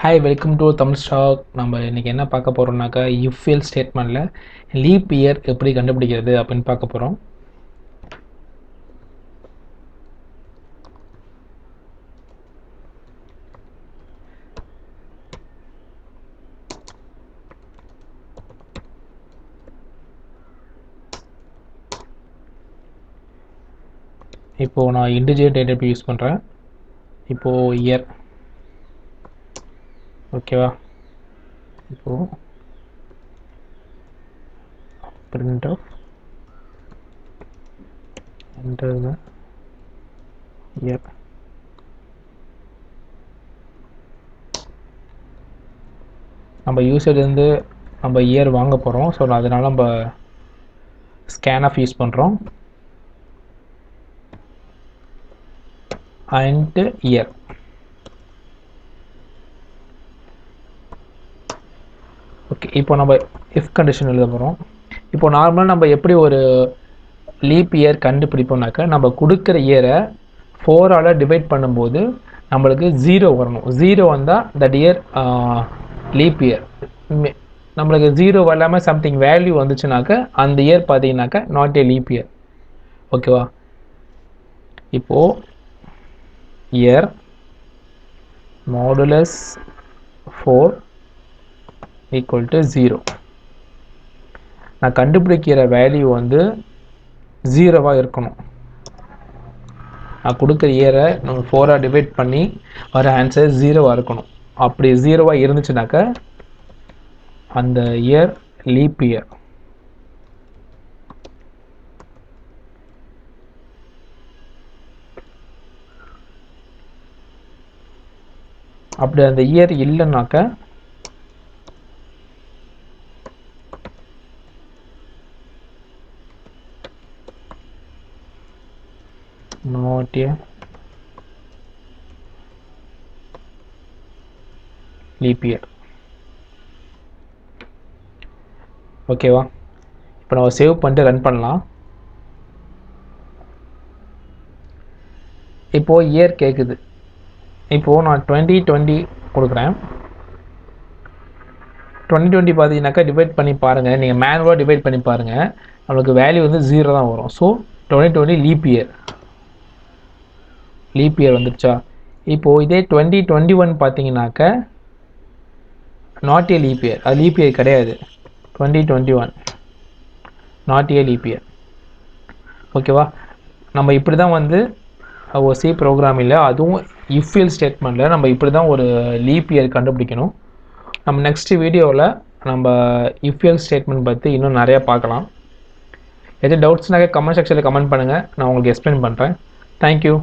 Hi, welcome to Tamilstack. நம்ம இன்னைக்கு என்ன பார்க்க போறோம்னாக்கா if else ஸ்டேட்மெண்ட்ல லீப் இயர் எப்படி கண்டுபிடிக்கிறது அப்படின்னு பார்க்க போறோம். இப்போ நான் இன்டிஜர் டேட்டா டைப் யூஸ் பண்றேன். இப்போ இயர் ஓகேவா? இப்போ print of enter the year. நம்ம யூசர் இருந்து நம்ம இயர் வாங்க போறோம். ஸோ அதனால நம்ம scanf யூஸ் பண்றோம். and year. ஓகே, இப்போ நம்ம if கண்டிஷன் எழுத போகிறோம். இப்போ நார்மலாக நம்ம எப்படி ஒரு லீப் இயர் கண்டுபிடிப்போம்னாக்கா நம்ம கொடுக்குற இயரை 4ஆல் டிவைட் பண்ணும்போது நம்மளுக்கு 0 வரணும். 0 வந்தால் தட் இயர் லீப் இயர். நம்மளுக்கு 0 இல்லாமல் சம்திங் வேல்யூ வந்துச்சுனாக்கா அந்த இயர் பார்த்தீங்கன்னாக்கா நாட் ஏ லீப் இயர். ஓகேவா? இப்போது இயர் மாடுலஸ் 4 ஈக்குவல் டு 0. நான் கண்டுபிடிக்கிற வேல்யூ வந்து 0வாக இருக்கணும். நான் கொடுக்குற இயரை நம்ம 4ஆக டிவைட் பண்ணி வர ஆன்சர் 0வாக இருக்கணும். அப்படி 0வாக இருந்துச்சுனாக்கா அந்த இயர் லீப் இயர். அப்படி அந்த இயர் இல்லைன்னாக்கா not a leap year. ஓகேவா? இப்போ நம்ம சேவ் பண்ணிட்டு ரன் பண்ணலாம். இப்போது இயர் கேட்குது. இப்போது நான் 2020 கொடுக்குறேன். 2020 பார்த்தீங்கன்னாக்கா டிவைட் பண்ணி பாருங்கள். நீங்கள் மேனுவலாக டிவைட் பண்ணி பாருங்கள். நம்மளுக்கு வேல்யூ வந்து 0 தான் வரும். So 2020 leap year. Leap year வந்துடுச்சா? இப்போது இதே 2021 பார்த்தீங்கன்னாக்கா நாட் ஏ லீப் இயர். அது லீப் இயர் கிடையாது. 2021 நாட் ஏ லீப் இயர். ஓகேவா? நம்ம இப்படி தான் வந்து ஒரு சி ப்ரோக்ராமில் அதுவும் இஃப் எல்ஸ் ஸ்டேட்மெண்ட்டில் நம்ம இப்படி தான் ஒரு லீப் இயர் கண்டுபிடிக்கணும். நம்ம நெக்ஸ்ட் வீடியோவில் நம்ம இஃப் எல்ஸ் ஸ்டேட்மெண்ட் பற்றி இன்னும் நிறையா பார்க்கலாம். எது டவுட்ஸ்னாக்க கமெண்ட் செக்ஷனில் கமெண்ட் பண்ணுங்கள். நான் உங்களுக்கு எக்ஸ்பிளைன் பண்ணுறேன். தேங்க்யூ.